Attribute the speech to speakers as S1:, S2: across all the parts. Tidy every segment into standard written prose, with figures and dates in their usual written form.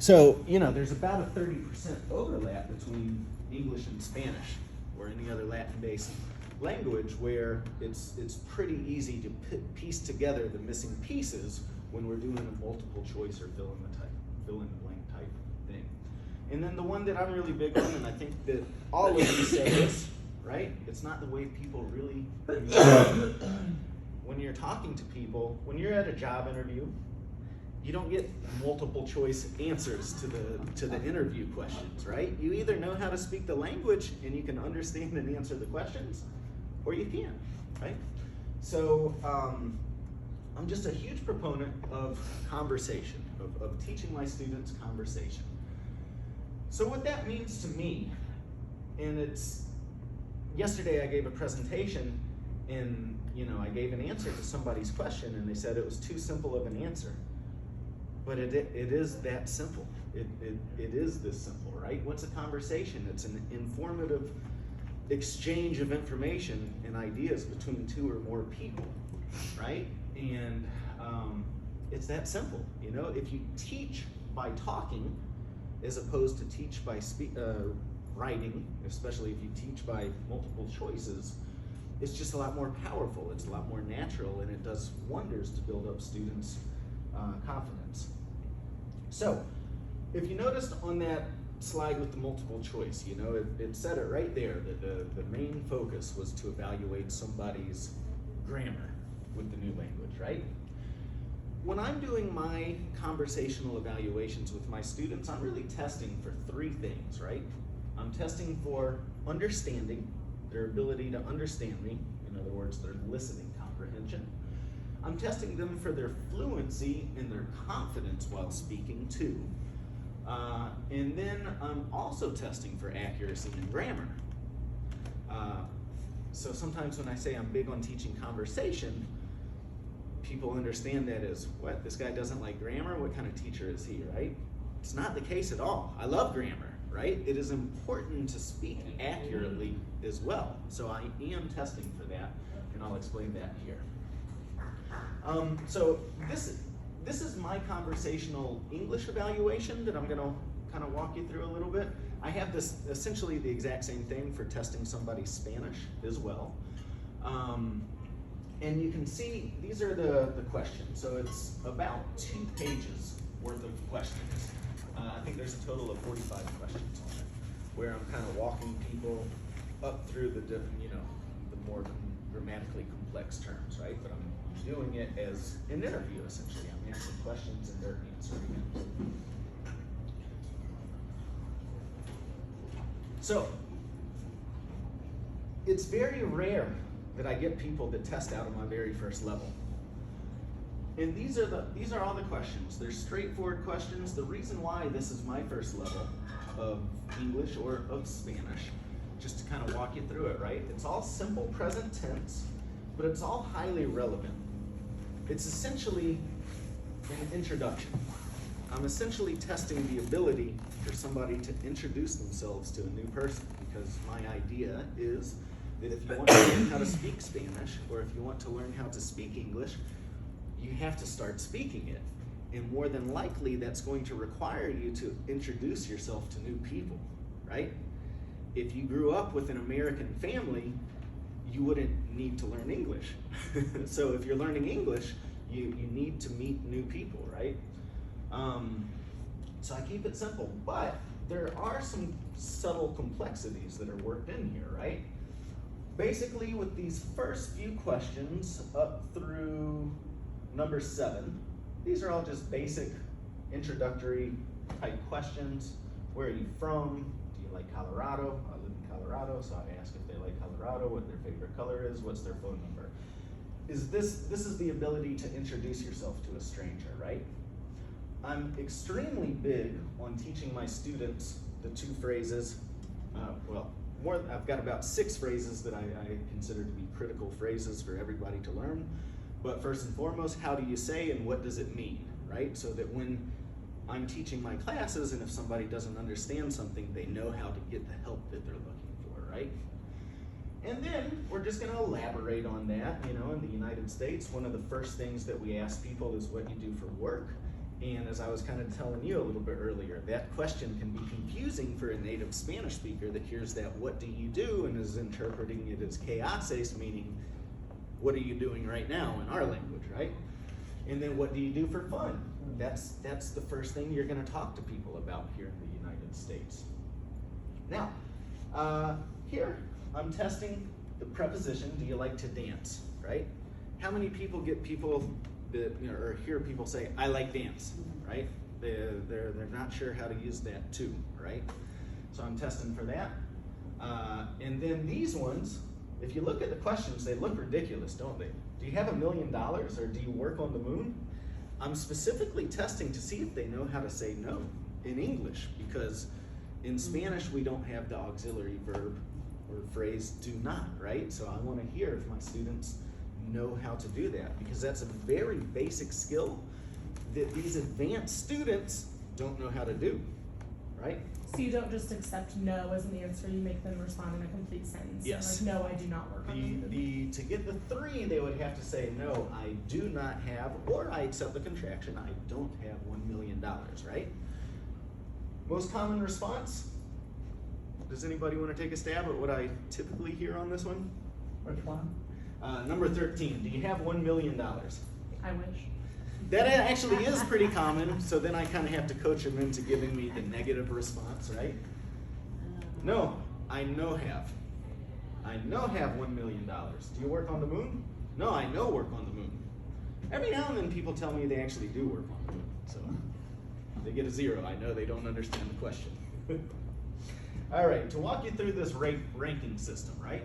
S1: So, there's about a 30% overlap between English and Spanish or any other Latin-based language where it's pretty easy to piece together the missing pieces when we're doing a multiple choice or fill in the blank type thing. And then the one that I'm really big on, and I think that all of you say this, right? It's not the way people really communicate. When you're talking to people, when you're at a job interview, you don't get multiple choice answers to the interview questions, right? You either know how to speak the language and you can understand and answer the questions, or you can't, right? So I'm just a huge proponent of conversation, of teaching my students conversation. So what that means to me, and yesterday I gave a presentation and I gave an answer to somebody's question and they said it was too simple of an answer. But it is that simple. It is this simple, right? What's a conversation? It's an informative exchange of information and ideas between two or more people, right? And it's that simple. If you teach by talking as opposed to teach by writing, especially if you teach by multiple choices, it's just a lot more powerful. It's a lot more natural, and it does wonders to build up students' confidence. So, if you noticed on that slide with the multiple choice, it said it right there that the main focus was to evaluate somebody's grammar with the new language, right? When I'm doing my conversational evaluations with my students, I'm really testing for three things, right? I'm testing for understanding, their ability to understand me, in other words, their listening comprehension. I'm testing them for their fluency and their confidence while speaking too. And then I'm also testing for accuracy in grammar. So sometimes when I say I'm big on teaching conversation, people understand that as, what, this guy doesn't like grammar? What kind of teacher is he, right? It's not the case at all. I love grammar, right? It is important to speak accurately as well. So I am testing for that, and I'll explain that here. So this is my conversational English evaluation that I'm going to kind of walk you through a little bit. I have this essentially the exact same thing for testing somebody's Spanish as well. And you can see these are the questions. So it's about 2 pages worth of questions. I think there's a total of 45 questions on it, where I'm kind of walking people up through the more grammatically complex terms, right? But I'm doing it as an interview, essentially. I'm asking questions and they're answering them. So, it's very rare that I get people that test out of my very first level. And these are all the questions. They're straightforward questions. The reason why this is my first level of English or of Spanish, just to kind of walk you through it, right? It's all simple present tense, but it's all highly relevant. It's essentially an introduction. I'm essentially testing the ability for somebody to introduce themselves to a new person, because my idea is that if you want to learn how to speak Spanish, or if you want to learn how to speak English, you have to start speaking it. And more than likely, that's going to require you to introduce yourself to new people, right? If you grew up with an American family, you wouldn't need to learn English. So if you're learning English, you need to meet new people, right? So I keep it simple, but there are some subtle complexities that are worked in here, right? Basically, with these first few questions up through number 7, these are all just basic introductory type questions. Where are you from? Do you like Colorado? I live in Colorado, so I ask if they like Colorado, what their favorite color is, what's their phone number. This is the ability to introduce yourself to a stranger, right? I'm extremely big on teaching my students the 2 phrases, I've got about 6 phrases that I consider to be critical phrases for everybody to learn. But first and foremost, how do you say and what does it mean, right? So that when I'm teaching my classes and if somebody doesn't understand something, they know how to get the help that they're looking for, right? And then we're just going to elaborate on that. In the United States, one of the first things that we ask people is what you do for work. And as I was kind of telling you a little bit earlier, that question can be confusing for a native Spanish speaker that hears that what do you do and is interpreting it as que haces, meaning what are you doing right now in our language, right? And then what do you do for fun? That's the first thing you're going to talk to people about here in the United States. Now, here I'm testing the preposition, do you like to dance, right? How many people get people that, or hear people say, I like dance, right? They're not sure how to use that too, right? So I'm testing for that. And then these ones, if you look at the questions, they look ridiculous, don't they? Do you have $1 million or do you work on the moon? I'm specifically testing to see if they know how to say no in English, because in Spanish we don't have the auxiliary verb or phrase do not, right? So I want to hear if my students know how to do that, because that's a very basic skill that these advanced students don't know how to do, right?
S2: So you don't just accept no as an answer, you make them respond in a complete sentence.
S1: Yes.
S2: Like, no, I do not work on the
S1: To get the 3, they would have to say, no, I do not have, or I accept the contraction, I don't have $1 million, right? Most common response? Does anybody want to take a stab at what I typically hear on this one?
S3: Which one?
S1: Number 13, do you have $1 million?
S2: I wish.
S1: That actually is pretty common, so then I kind of have to coach them into giving me the negative response, right? No, I know have. I know have $1 million. Do you work on the moon? No, I know work on the moon. Every now and then people tell me they actually do work on the moon, so they get a 0. I know they don't understand the question. All right, to walk you through this ranking system, right?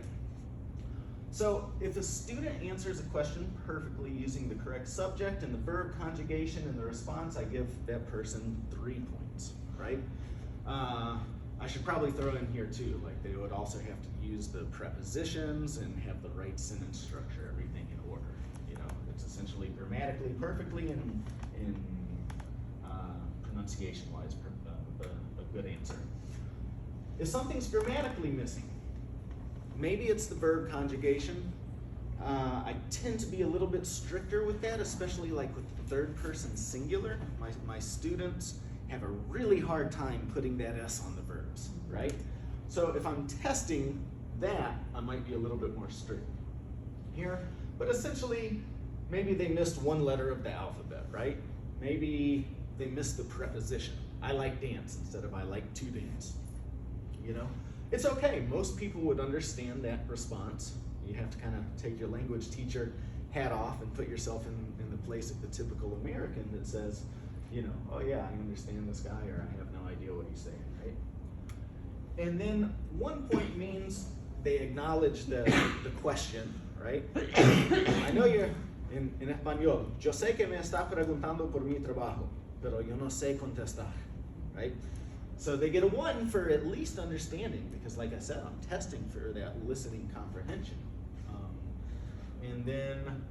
S1: So if a student answers a question perfectly using the correct subject and the verb conjugation and the response, I give that person 3 points, right? I should probably throw in here too, like they would also have to use the prepositions and have the right sentence structure, everything in order. You know, it's essentially grammatically perfectly and pronunciation-wise a good answer. If something's grammatically missing, maybe it's the verb conjugation. I tend to be a little bit stricter with that, especially like with the third person singular. My students have a really hard time putting that S on the verbs, right? So if I'm testing that, I might be a little bit more strict here. But essentially, maybe they missed 1 letter of the alphabet, right? Maybe they missed the preposition. I like dance instead of I like to dance, you know? It's okay, most people would understand that response. You have to kind of take your language teacher hat off and put yourself in the place of the typical American that says, you know, oh yeah, I understand this guy, or I have no idea what he's saying, right? And then 1 point means they acknowledge the question, right? I know you're, en español, yo sé que me está preguntando por mi trabajo, pero yo no sé contestar, right? So they get a 1 for at least understanding, because like I said, I'm testing for that listening comprehension. And then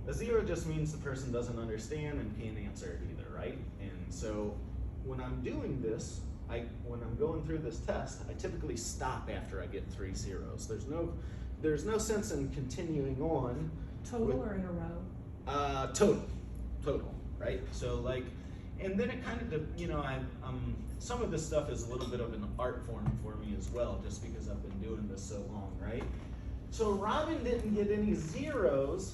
S1: a 0 just means the person doesn't understand and can't answer it either, right? And so when I'm doing this, when I'm going through this test, I typically stop after I get 3 zeros. There's no sense in continuing on.
S2: Total or in a row?
S1: Total, right? So like, and then it kind of, you know, some of this stuff is a little bit of an art form for me as well, just because I've been doing this so long, right? So Robin didn't get any 0s,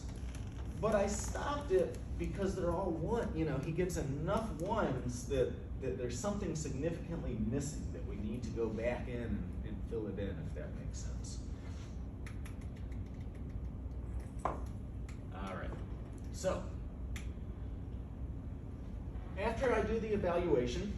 S1: but I stopped it because they're all 1. You know, he gets enough 1s that there's something significantly missing that we need to go back in and fill it in, if that makes sense. All right, so after I do the evaluation,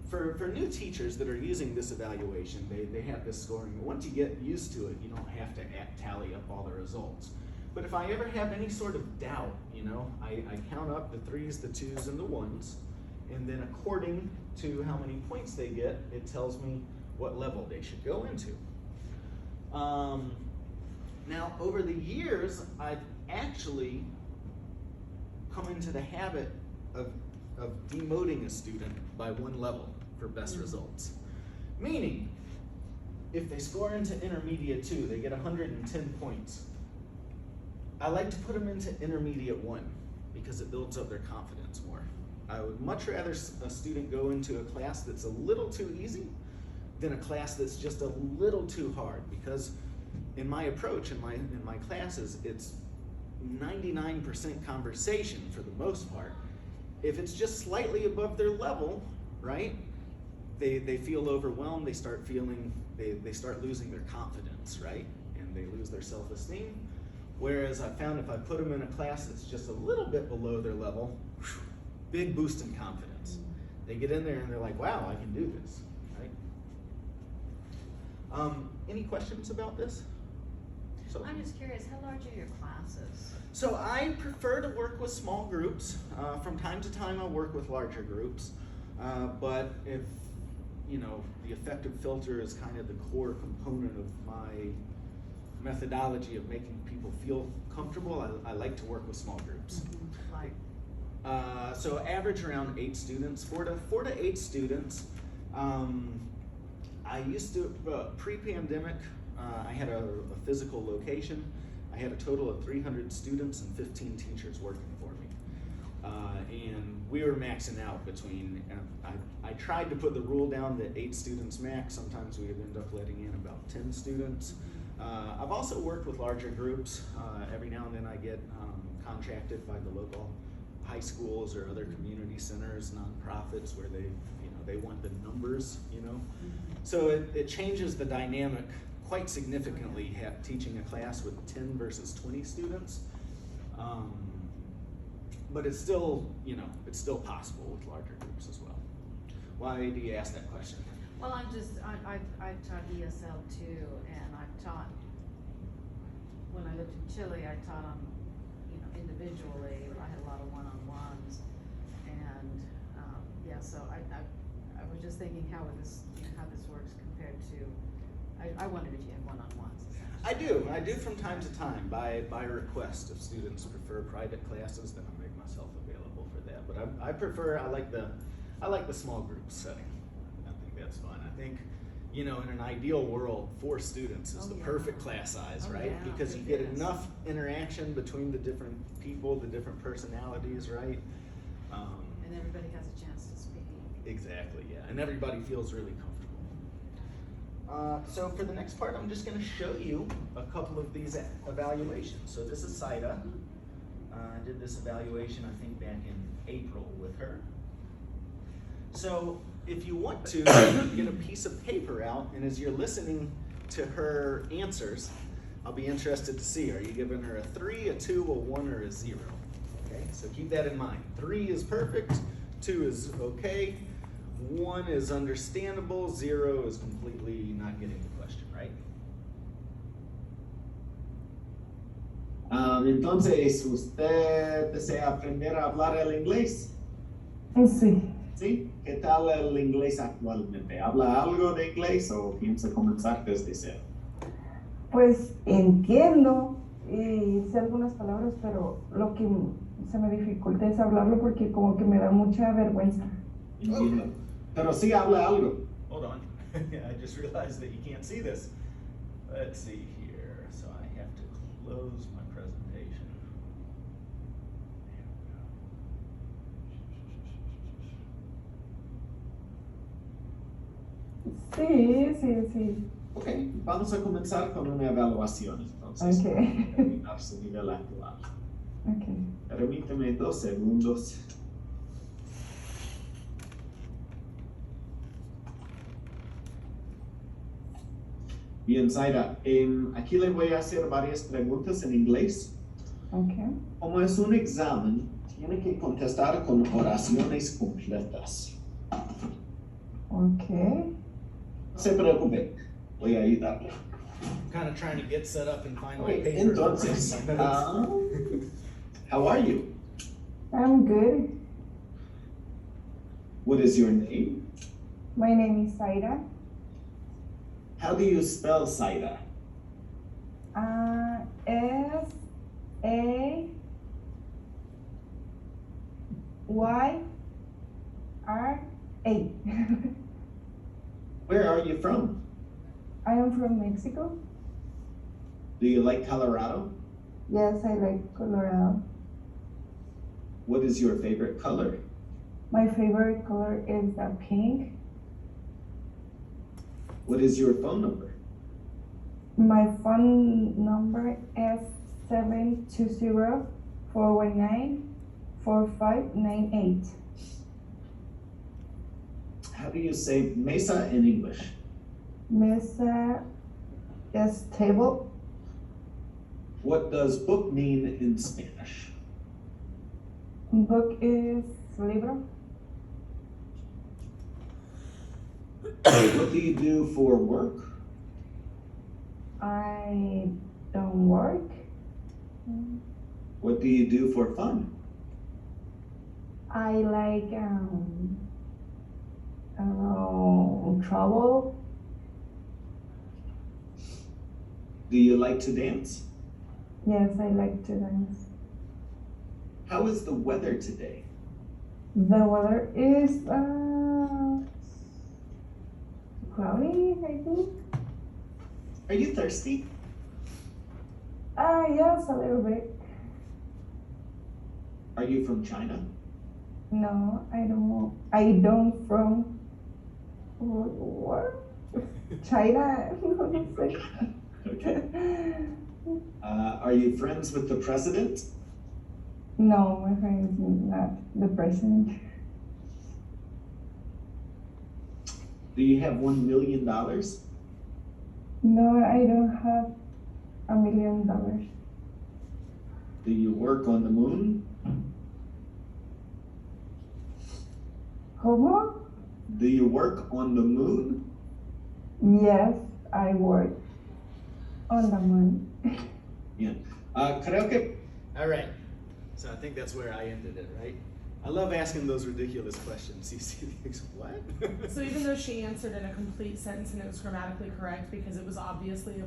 S1: for new teachers that are using this evaluation, they have this scoring. Once you get used to it, you don't have to tally up all the results. But if I ever have any sort of doubt, you know, I count up the 3s, the 2s, and the 1s, and then according to how many points they get, it tells me what level they should go into. Now, over the years, I've actually come into the habit of demoting a student by 1 level for best results. Meaning, if they score into intermediate 2, they get 110 points. I like to put them into intermediate 1. because it builds up their confidence more. I would much rather a student go into a class that's a little too easy than a class that's just a little too hard, because in my approach, in my classes, it's 99% conversation for the most part. If it's just slightly above their level, right, they feel overwhelmed, they start losing their confidence, right? And they lose their self-esteem. Whereas I found if I put them in a class that's just a little bit below their level, big boost in confidence. They get in there and they're like, wow, I can do this, right? Any questions about this? So,
S3: I'm just curious, how large are your classes?
S1: So I prefer to work with small groups. From time to time I'll work with larger groups. But if, the effective filter is kind of the core component of my methodology of making people feel comfortable, I like to work with small groups.
S3: Like,
S1: So average around 8 students, 4 to 8 students. I used to, pre-pandemic, I had a physical location. I had a total of 300 students and 15 teachers working for me. And we were maxing out between, I tried to put the rule down that 8 students max. Sometimes we would end up letting in about 10 students. I've also worked with larger groups. Every now and then I get contracted by the local high schools or other community centers, nonprofits, where they want the numbers, So it changes the dynamic quite significantly, teaching a class with 10 versus 20 students. But it's still, it's still possible with larger groups as well. Why do you ask that question?
S3: well, I taught ESL too, and I've taught, when I lived in Chile, I taught them, individually. I had a lot of one-on-ones, and, so I was just thinking how this works compared to, I wondered if you had one-on-ones.
S1: I do from time to time, by request. If students prefer private classes, then I make myself available for that. But I like the small group setting. I think that's fun. I think, in an ideal world, 4 students is the perfect class size, right?
S3: Yeah,
S1: Because you
S3: it
S1: get
S3: is.
S1: enough interaction between the different people, the different personalities, right?
S3: And everybody has a chance to speak.
S1: Exactly, yeah, and everybody feels really comfortable. So for the next part, I'm just going to show you a couple of these evaluations. So this is Saida. I did this evaluation, I think, back in April with her. So if you want to, get a piece of paper out, and as you're listening to her answers, I'll be interested to see, are you giving her a 3, a 2, a 1, or a 0? Okay, so keep that in mind. 3 is perfect, 2 is okay, 1 is understandable, 0 is completely not getting the question, right?
S4: Entonces, ¿usted desea aprender a hablar el inglés?
S5: Sí,
S4: ¿Sí? ¿Qué tal el inglés actualmente? ¿Habla algo de inglés o piensa comenzar desde cero?
S5: pues entiendo y sé algunas palabras, pero lo que se me dificulta es hablarlo porque como que me da mucha vergüenza.
S4: Entiendo. Pero sí habla algo.
S1: Hold on, I just realized that you can't see this. Let's see here, so I have to close my presentation.
S5: Sí.
S4: Ok, vamos a comenzar con una evaluación entonces.
S5: Ok.
S4: Para determinar su nivel actual.
S5: Ok.
S4: Permíteme 2 segundos. Bien, Zaira, aquí le voy a hacer varias preguntas en inglés.
S5: Ok.
S4: Como es un examen, tiene que contestar con oraciones completas.
S5: Ok.
S4: No se preocupe, voy a ayudarle.
S1: Kind of trying to get set up and find my
S4: Ok,
S1: paper.
S4: entonces, how are you?
S5: I'm good.
S4: What is your name?
S5: My name is Saida.
S4: How do you spell Saida?
S5: S-A-Y-R-A.
S4: Where are you from?
S5: I am from Mexico.
S4: Do you like Colorado?
S5: Yes, I like Colorado.
S4: What is your favorite color?
S5: My favorite color is pink.
S4: What is your phone number?
S5: My phone number is 720-419-4598.
S4: How do you say mesa in English?
S5: Mesa is table.
S4: What does book mean in Spanish?
S5: Book is libro.
S4: What do you do for work?
S5: I don't work.
S4: What do you do for fun?
S5: I like travel.
S4: Do you like to dance?
S5: Yes, I like to dance.
S4: How is the weather today?
S5: The weather is cloudy, I think.
S4: Are you thirsty?
S5: Yes, a little bit.
S4: Are you from China?
S5: No, I don't. I don't from what? China.
S4: Okay. Are you friends with the president?
S5: No, my friend is not the president.
S4: Do you have $1 million?
S5: No, I don't have $1 million.
S4: Do you work on the moon?
S5: ¿Cómo?
S4: Do you work on the moon?
S5: Yes, I work on the moon.
S4: Creo que
S1: All right. So I think that's where I ended it, right? I love asking those ridiculous questions. You see things, what?
S2: So even though she answered in a complete sentence and it was grammatically correct because it was obviously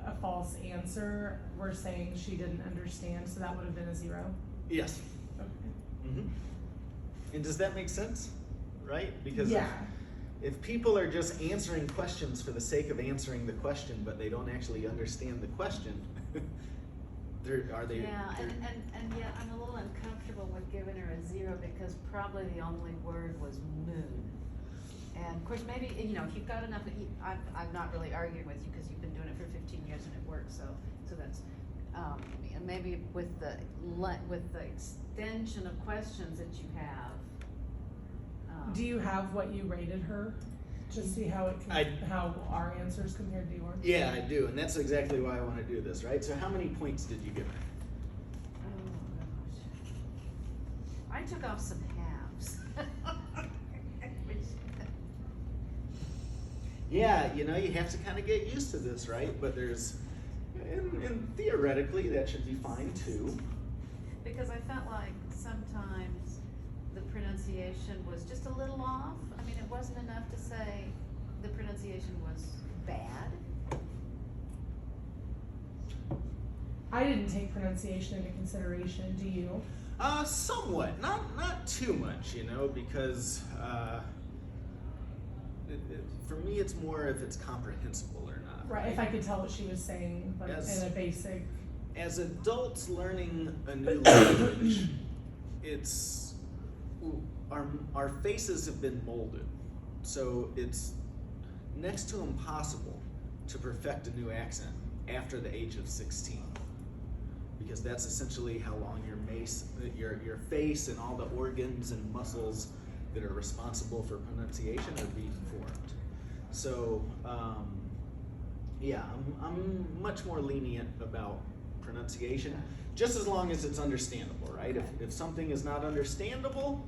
S2: a false answer, we're saying she didn't understand, so that would have been a 0.
S1: Yes.
S2: Okay.
S1: Mm-hmm. And does that make sense? Right? Because
S2: Yeah.
S1: if people are just answering questions for the sake of answering the question, but they don't actually understand the question, are they?
S3: Yeah, and yet I'm a little uncomfortable with giving her a 0 because probably the only word was moon. And of course, maybe, you know, if you've got enough, I'm not really arguing with you because you've been doing it for 15 years and it works, so that's, and maybe with the extension of questions that you have.
S2: Do you have what you rated her? To see how how our answers compared to yours?
S1: Yeah, I do, and that's exactly why I want to do this, right? So how many points did you give her?
S3: Oh gosh. I took off some halves.
S1: Yeah, you know, you have to kind of get used to this, right? But and theoretically, that should be fine too.
S3: Because I felt like sometimes the pronunciation was just a little off. I mean, it wasn't enough to say the pronunciation was bad.
S2: I didn't take pronunciation into consideration, do you?
S1: Somewhat, not too much, you know, because for me, it's more if it's comprehensible or not.
S2: Right, if I could tell what she was saying, like
S1: Yes.
S2: in a basic.
S1: As adults learning a new language, it's our faces have been molded, so it's next to impossible to perfect a new accent after the age of 16, because that's essentially how long your face and all the organs and muscles that are responsible for pronunciation are being formed. So yeah, I'm much more lenient about pronunciation, just as long as it's understandable, right? If something is not understandable,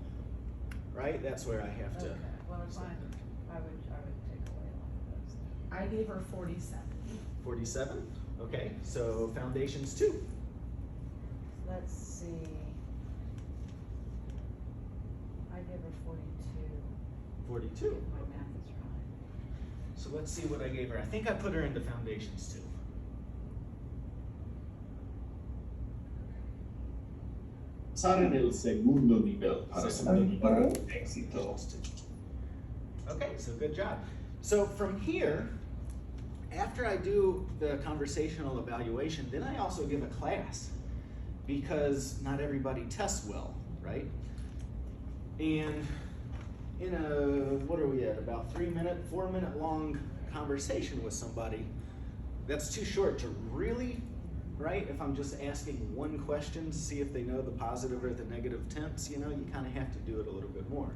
S1: right, that's where I have to.
S3: Okay, well, fine. I would take away one of those.
S2: I gave her 47.
S1: 47, okay, so foundations 2.
S3: Let's see. I gave her 42.
S1: 42,
S3: My math is right.
S1: so let's see what I gave her. I think I put her into foundations 2.
S4: Pasar en el segundo nivel para
S1: Segundo
S4: superar éxito.
S1: Okay, so good job. So from here, after I do the conversational evaluation, then I also give a class, because not everybody tests well, right? right? And in what are we at, about 4-minute long conversation with somebody, that's too short to really, right? If I'm just asking one question to see if they know the positive or the negative tense, you kind of have to do it a little bit more.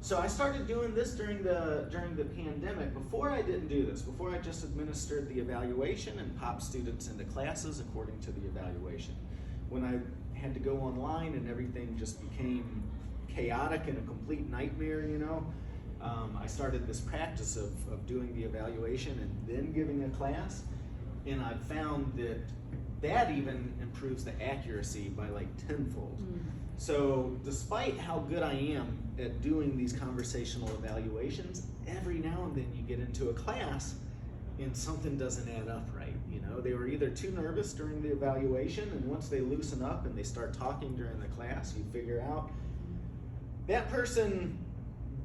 S1: So I started doing this during the pandemic. Before I didn't do this. Before I just administered the evaluation and popped students into classes according to the evaluation. When I had to go online and everything just became chaotic and a complete nightmare, I started this practice of doing the evaluation and then giving a class. And I found that even improves the accuracy by like tenfold. So despite how good I am at doing these conversational evaluations, every now and then you get into a class and something doesn't add up right. They were either too nervous during the evaluation, and once they loosen up and they start talking during the class, you figure out that person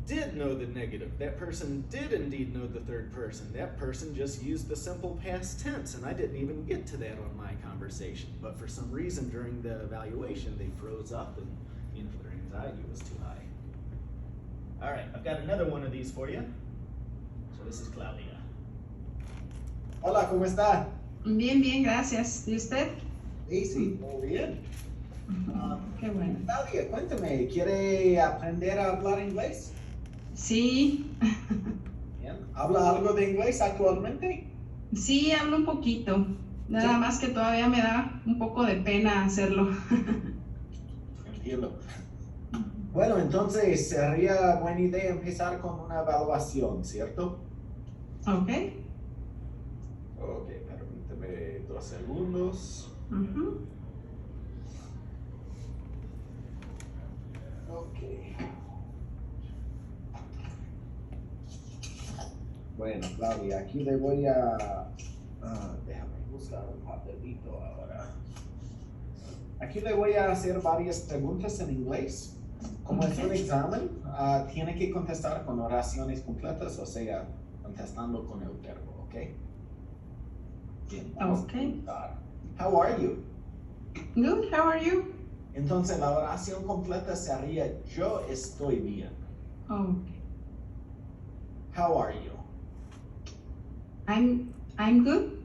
S1: did know the negative. That person did indeed know the third person. That person just used the simple past tense, and I didn't even get to that on my conversation. But for some reason during the evaluation, they froze up and their anxiety was too high. All right, I've got another one of these for you. So this is Claudia.
S4: Hola, ¿cómo está?
S6: Bien, bien, gracias. ¿Y usted?
S4: Sí, muy bien.
S6: Qué bueno.
S4: Claudia, cuéntame, ¿quiere aprender a hablar inglés?
S6: Sí,
S4: Bien. ¿Habla algo de inglés actualmente?
S6: sí, hablo un poquito. Nada más que todavía me da un poco de pena hacerlo.
S4: Entiendo. Bueno, entonces sería buena idea empezar con una evaluación, ¿cierto?
S6: Ok.
S4: Ok, permíteme 2 segundos.
S6: Ujú.
S4: Ok. Bueno, Claudia, aquí le voy a... déjame buscar un papelito ahora. Aquí le voy a hacer varias preguntas en inglés. Como es un examen, tiene que contestar con oraciones completas, o sea, contestando con el verbo, ¿ok? Bien, vamos a preguntar. How are you?
S6: Good, how are you?
S4: Entonces la oración completa sería yo estoy bien.
S6: Okay.
S4: How are you?
S6: I'm good.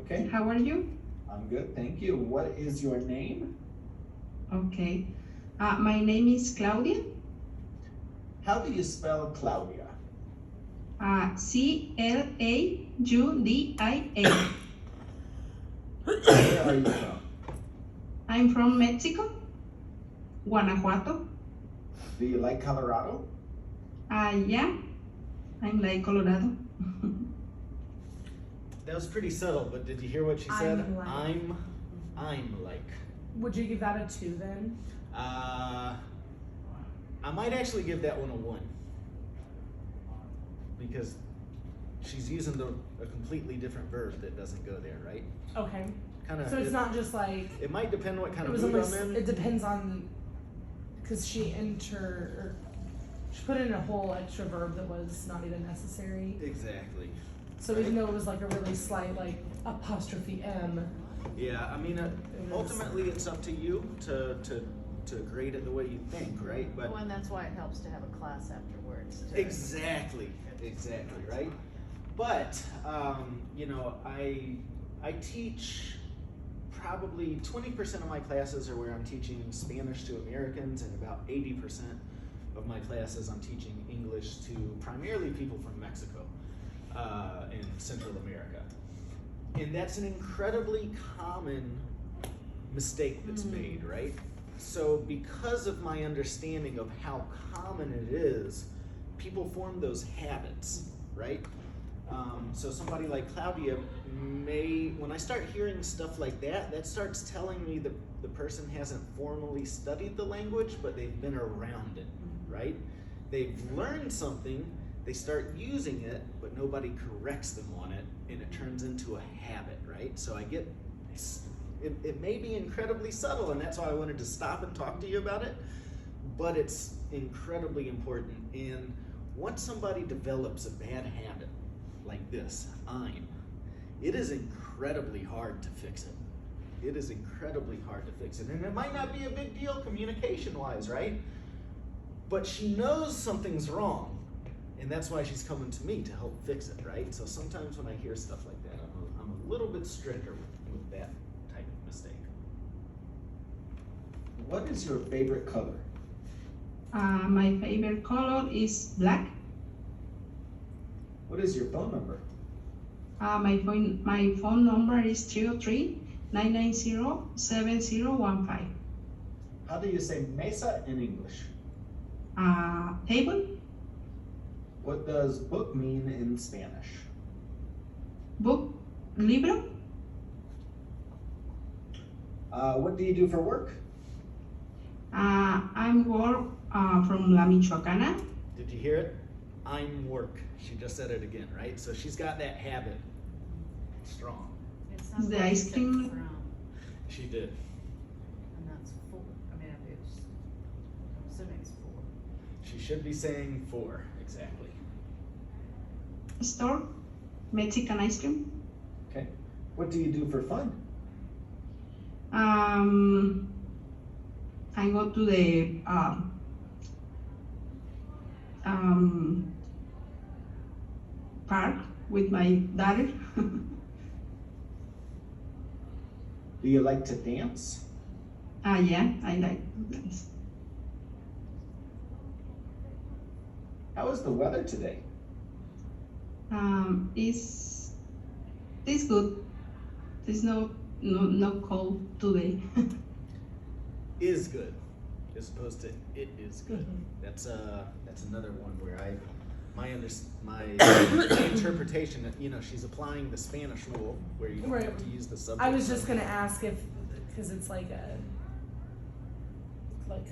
S4: Okay,
S6: How are you?
S4: I'm good, thank you. What is your name?
S6: Okay. My name is Claudia.
S4: How do you spell Claudia?
S6: Claudia.
S4: Where are you from?
S6: I'm from Mexico, Guanajuato.
S4: Do you like Colorado?
S6: Yeah, I'm like Colorado.
S1: That was pretty subtle, but did you hear what she said?
S2: I'm like.
S1: I'm like.
S2: Would you give that a 2 then?
S1: I might actually give that one a 1. Because she's using a completely different verb that doesn't go there, right?
S2: Okay.
S1: Kind of.
S2: So it's not just like,
S1: It might depend what kind
S2: it
S1: of
S2: was
S1: mood
S2: almost,
S1: I'm in.
S2: it depends on, because she put in a whole extra verb that was not even necessary.
S1: Exactly.
S2: So even though it was like a really slight like apostrophe M.
S1: Yeah, I mean, ultimately it's up to you to grade it the way you think, right? But
S3: Well, and that's why it helps to have a class afterwards.
S1: exactly, right? But I teach probably 20% of my classes are where I'm teaching Spanish to Americans, and about 80% of my classes I'm teaching English to primarily people from Mexico and Central America. And that's an incredibly common mistake that's made, right? So because of my understanding of how common it is, people form those habits, right? So somebody like Claudia when I start hearing stuff like that, that starts telling me that the person hasn't formally studied the language, but they've been around it, right? They've learned something, they start using it, but nobody corrects them on it, and it turns into a habit, right? So it may be incredibly subtle, and that's why I wanted to stop and talk to you about it, but it's incredibly important. And once somebody develops a bad habit like this, it is incredibly hard to fix it. it is incredibly hard to fix it. And it might not be a big deal communication-wise, right? But she knows something's wrong, and that's why she's coming to me to help fix it, right? So sometimes when I hear stuff like that, I'm a little bit stricter with that type of mistake.
S4: What is your favorite color?
S6: My favorite color is black.
S4: What is your phone number?
S6: My phone number is 303-990-7015.
S4: How do you say mesa in English?
S6: Table,
S4: What does book mean in Spanish?
S6: book, libro.
S4: What do you do for work?
S6: I'm work from La Michoacana.
S1: Did you hear it? I'm work. She just said it again, right? So she's got that habit strong.
S3: It sounds
S6: The
S3: like
S6: ice
S3: you said
S6: cream.
S3: from,
S1: She did.
S3: and that's four, I mean, it's, I'm assuming it's four.
S1: She should be saying 4, exactly.
S6: Store, Mexican ice cream.
S4: Okay. What do you do for fun?
S6: I go to the park with my daughter.
S4: Do you like to dance?
S6: Yeah, I like to dance.
S4: How is the weather today?
S6: It's good. It's no cold today.
S1: Is good, as opposed to it is good. That's another one where my interpretation that, she's applying the Spanish rule where you don't have to use the subject.
S2: I was just gonna ask if, because it's like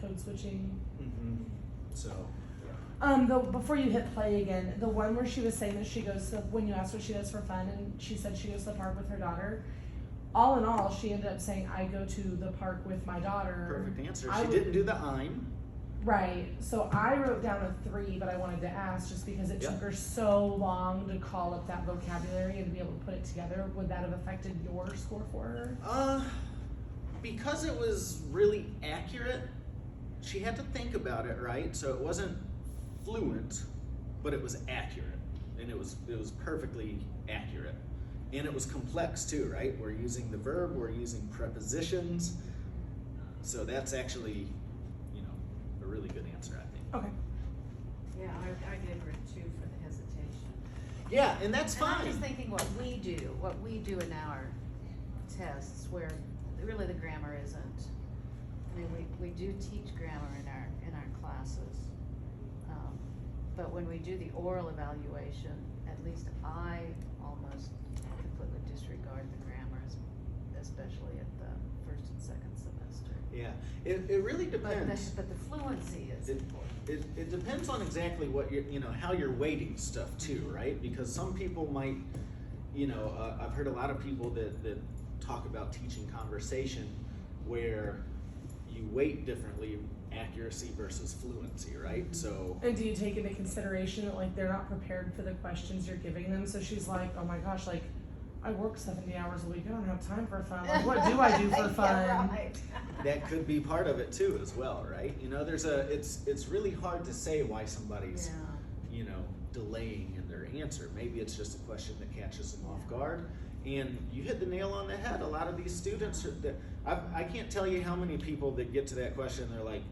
S2: code switching.
S1: Mm-hmm. So,
S2: Before you hit play again, the one where she was saying that she goes to, when you asked what she does for fun, and she said she goes to the park with her daughter. All in all, she ended up saying, I go to the park with my daughter.
S1: perfect answer.
S2: I
S1: She
S2: would-
S1: didn't do the I'm.
S2: Right, so I wrote down a 3, but I wanted to ask, just because it
S1: Yep.
S2: took her so long to call up that vocabulary and to be able to put it together, would that have affected your score for her?
S1: Because it was really accurate, she had to think about it, right? So it wasn't fluent, but it was accurate, and it was perfectly accurate, and it was complex too, right? We're using the verb, we're using prepositions, so that's actually, a really good answer, I think.
S2: Okay.
S3: Yeah, I gave her 2 for the hesitation.
S1: Yeah, and that's
S3: And I'm
S1: fine.
S3: just thinking what we do in our tests where really the grammar isn't. I mean, we do teach grammar in our classes. But when we do the oral evaluation, at least I almost completely disregard the grammar, especially at the first and second semester.
S1: Yeah, it really depends.
S3: But the fluency is important.
S1: It depends on exactly what how you're weighting stuff too, right? Because some people might, I've heard a lot of people that talk about teaching conversation where you weight differently accuracy versus fluency, right? So,
S2: And do you take into consideration that they're not prepared for the questions you're giving them? So she's like, oh my gosh, I work 70 hours a week. I don't have time for fun. What do I do for fun?
S3: Yeah, right.
S1: that could be part of it too as well, right? It's really hard to say why somebody's delaying in their answer. Maybe it's just a question that catches them off guard. And you hit the nail on the head. A lot of these students I can't tell you how many people that get to that question, they're like,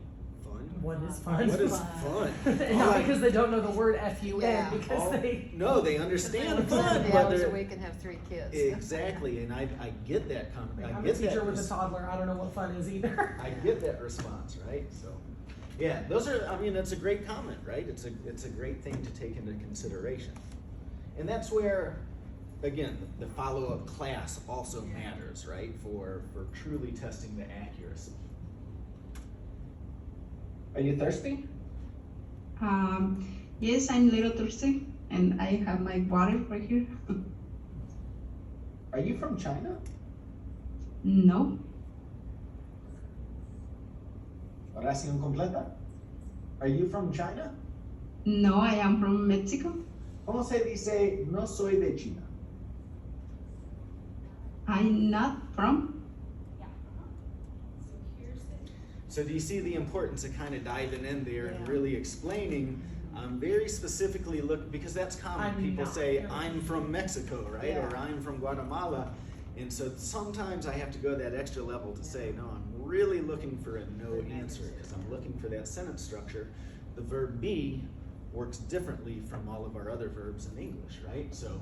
S1: fun?
S2: What is fun?
S1: What is fun?
S2: And not because they don't know the word F-U-N,
S3: Yeah.
S2: because they...
S1: No, they understand
S3: Because they
S1: fun.
S3: work 70
S1: but
S3: hours a
S1: they're-
S3: week and have 3 kids.
S1: Exactly, and I get that comment.
S2: I'm a teacher with a toddler. I don't know what fun is either.
S1: I get that response, right? So, yeah, that's a great comment, right? It's a great thing to take into consideration. And that's where, again, the follow-up class also matters, right? For truly testing the accuracy.
S4: Are you thirsty?
S6: Yes, I'm a little thirsty, and I have my water right here.
S4: Are you from China?
S6: No.
S4: Oración completa. Are you from China?
S6: No, I am from Mexico.
S4: ¿Cómo se dice no soy de China?
S6: I'm not from.
S1: So do you see the importance of kind of diving in there and
S3: Yeah.
S1: really explaining, very specifically because that's common.
S2: I'm
S1: People
S2: not
S1: say,
S2: gonna-
S1: I'm from Mexico, right?
S3: Yeah.
S1: Or I'm from Guatemala. And so sometimes I have to go that extra level to say, no, I'm really looking for a no answer because I'm looking for that sentence structure. The verb be works differently from all of our other verbs in English, right? So,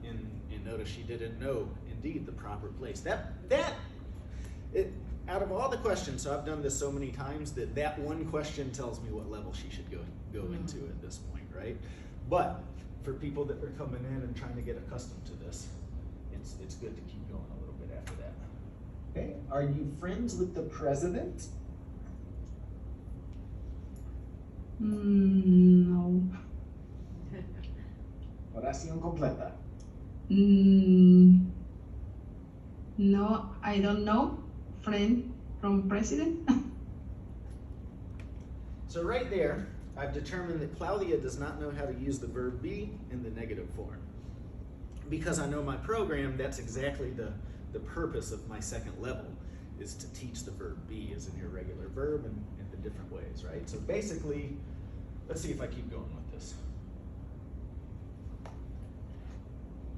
S1: and notice she didn't know, indeed, the proper place. Out of all the questions, so I've done this so many times that one question tells me what level she should go into at this point, right? But for people that are coming in and trying to get accustomed to this, it's good to keep going a little bit after that.
S4: Okay, are you friends with the president?
S6: No.
S4: Oración completa.
S6: No, I don't know. Friend from president.
S1: So right there, I've determined that Claudia does not know how to use the verb be in the negative form. Because I know my program, that's exactly the purpose of my second level, is to teach the verb be as an irregular verb in the different ways, right? So basically, let's see if I keep going with this.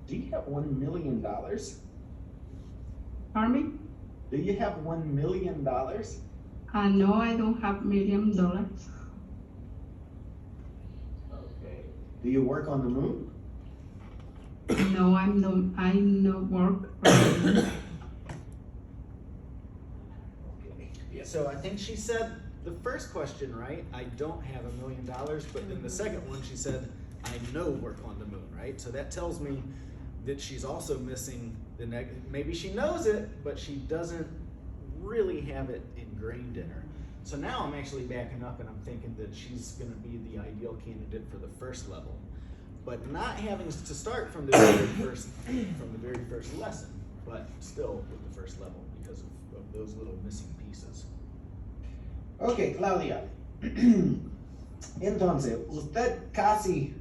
S4: Do you have $1 million?
S6: Pardon me?
S4: Do you have $1 million?
S6: No, I don't have $1 million.
S4: Okay. Do you work on the moon?
S6: No, I no work. Right.
S4: Okay. Yes.
S1: So I think she said the first question, right? I don't have $1 million, but then the second one she said, I know work on the moon, right? So that tells me that she's also missing the maybe she knows it, but she doesn't really have it ingrained in her. So now I'm actually backing up and I'm thinking that she's gonna be the ideal candidate for the first level, but not having to start from the very first lesson, but still with the first level because of those little missing pieces.
S4: Ok, Claudia. Entonces, usted casi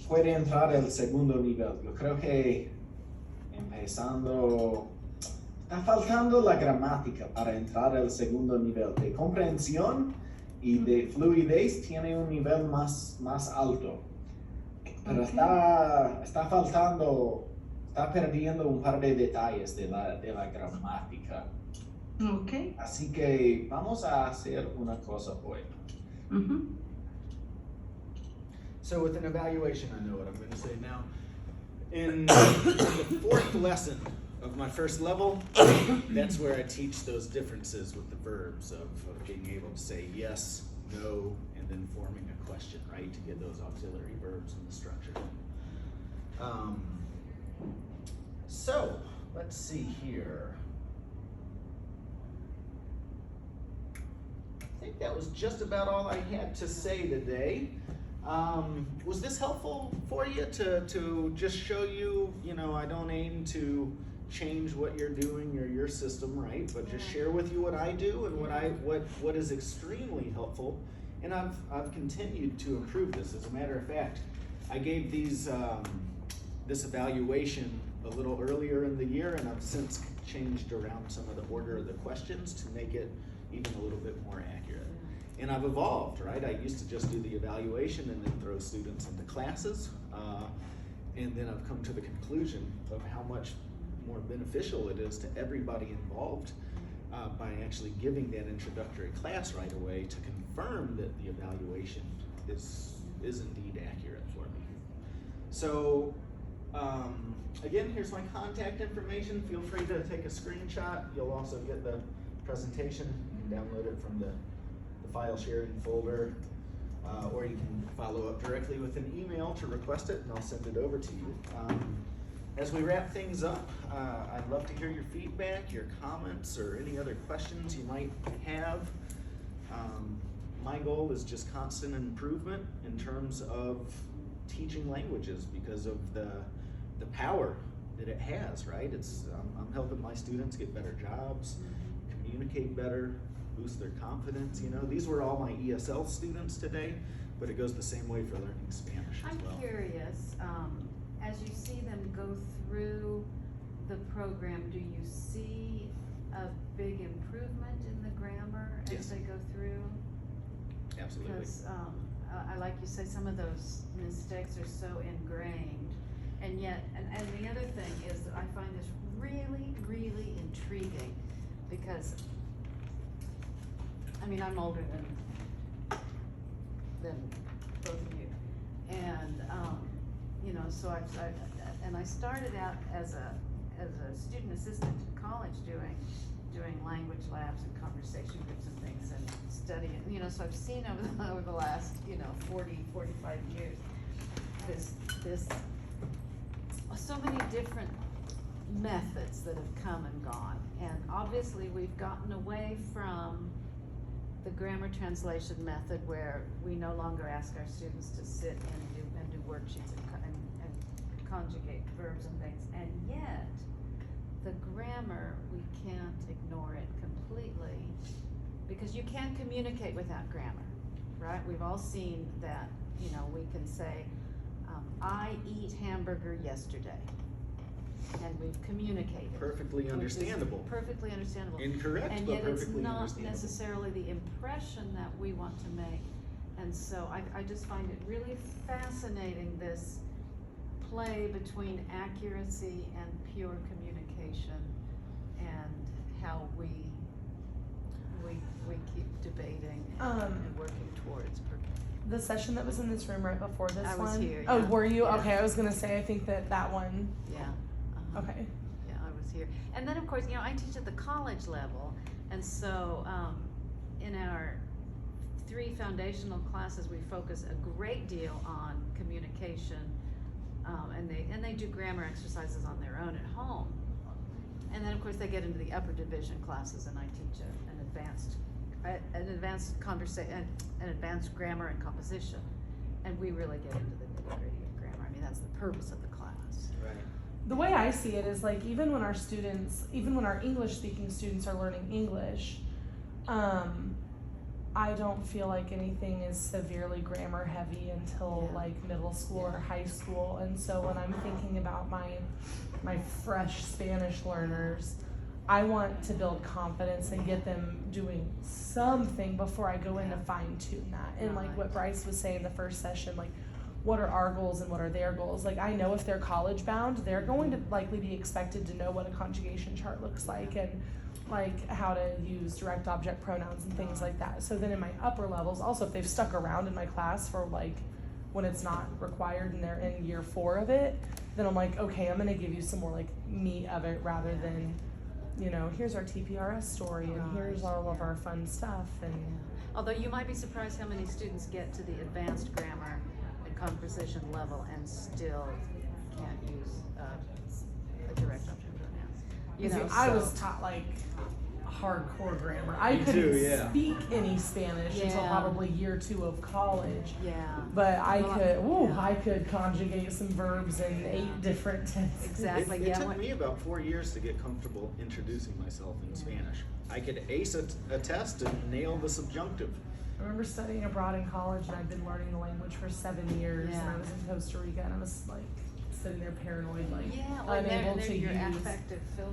S4: puede entrar al segundo nivel. Yo creo que empezando, está faltando la gramática para entrar al segundo nivel. De comprensión y de fluidez tiene un nivel más alto. Pero está faltando, está perdiendo un par de detalles de la gramática.
S6: Okay.
S4: Así que vamos a hacer una cosa hoy.
S1: So with an evaluation, I know what I'm going to say now. In the fourth lesson of my first level, that's where I teach those differences with the verbs of being able to say yes, no, and then forming a question, right, to get those auxiliary verbs in the structure. So let's see here. I think that was just about all I had to say today. Was this helpful for you to just show you, I don't aim to change what you're doing or your system, right? But just share with you what I do and what is extremely helpful. And I've continued to improve this. As a matter of fact, I gave this evaluation a little earlier in the year, and I've since changed around some of the order of the questions to make it even a little bit more accurate. And I've evolved, right? I used to just do the evaluation and then throw students into classes. And then I've come to the conclusion of how much more beneficial it is to everybody involved by actually giving that introductory class right away to confirm that the evaluation is indeed accurate for me. So, again, here's my contact information. Feel free to take a screenshot. You'll also get the presentation. You can download it from the file sharing folder, or you can follow up directly with an email to request it, and I'll send it over to you. As we wrap things up, I'd love to hear your feedback, your comments, or any other questions you might have. My goal is just constant improvement in terms of teaching languages because of the power that it has, right? I'm helping my students get better jobs, communicate better, boost their confidence. These were all my ESL students today, but it goes the same way for learning Spanish as well.
S3: I'm curious, as you see them go through the program, do you see a big improvement in the grammar as
S1: Yes.
S3: they go through?
S1: Absolutely.
S3: Because, I like you say, some of those mistakes are so ingrained. And yet, and the other thing is that I find this really, really intriguing because, I mean, I'm older than both of you. And, you know, so I started out as a student assistant in college doing language labs and conversation groups and things and studying, you know, so I've seen over the last, 40, 45 years, this, so many different methods that have come and gone. And obviously we've gotten away from the grammar translation method where we no longer ask our students to sit and do worksheets and conjugate verbs and things. And yet, the grammar, we can't ignore it completely because you can't communicate without grammar, right? We've all seen that, we can say, I eat hamburger yesterday. And we've communicated.
S1: Perfectly understandable.
S3: Perfectly understandable.
S1: Incorrect,
S3: And
S1: but
S3: yet it's
S1: perfectly
S3: not
S1: understandable.
S3: necessarily the impression that we want to make. And so I just find it really fascinating, this play between accuracy and pure communication and how we keep debating and working towards perfection.
S2: The session that was in this room right before this
S3: I
S2: one.
S3: was here,
S2: Oh,
S3: yeah.
S2: were you?
S3: Yeah.
S2: Okay, I was gonna say, I think that one,
S3: Yeah. Uh-huh.
S2: okay.
S3: Yeah, I was here. And then, of course, I teach at the college level, and so in our 3 foundational classes, we focus a great deal on communication, and they do grammar exercises on their own at home. And then, of course, they get into the upper division classes, and I teach an advanced grammar and composition, and we really get into the nitty-gritty of grammar. I mean, that's the purpose of the class.
S1: Right.
S2: The way I see it is like even when our English speaking students are learning English, I don't feel like anything is severely grammar heavy until
S3: Yeah.
S2: like middle school or high school. And so when I'm thinking about my fresh Spanish learners, I want to build confidence and get them doing something before I go in to fine tune that. And like what Bryce was saying the first session, like what are our goals and what are their goals? Like I know if they're college bound, they're going to likely be expected to know what a conjugation chart looks like and like how to use direct object pronouns and things like that. So then in my upper levels, also if they've stuck around in my class for like when it's not required and they're in year 4 of it, then I'm like, okay, I'm gonna give you some more like meat of it rather than, here's our TPRS story and here's all of our fun stuff. And
S3: Although you might be surprised how many students get to the advanced grammar and conversation level and still can't use a direct object pronoun.
S2: I was taught like hardcore grammar. I
S1: Me
S2: couldn't
S1: too, yeah.
S2: speak any Spanish until
S3: Yeah.
S2: probably year 2 of college.
S3: Yeah.
S2: But
S3: Well,
S2: I could conjugate some verbs in 8 different tenses.
S3: Exactly.
S1: It
S3: Yeah,
S1: took
S3: what-
S1: me about 4 years to get comfortable introducing myself in Spanish. I could ace a test and nail the subjunctive.
S2: I remember studying abroad in college and I'd been learning the language for 7 years and I
S3: Yeah.
S2: was in Costa Rica and I was like sitting there paranoid, like
S3: Yeah, well,
S2: unable
S3: and
S2: to
S3: your
S2: use.
S3: affective filter.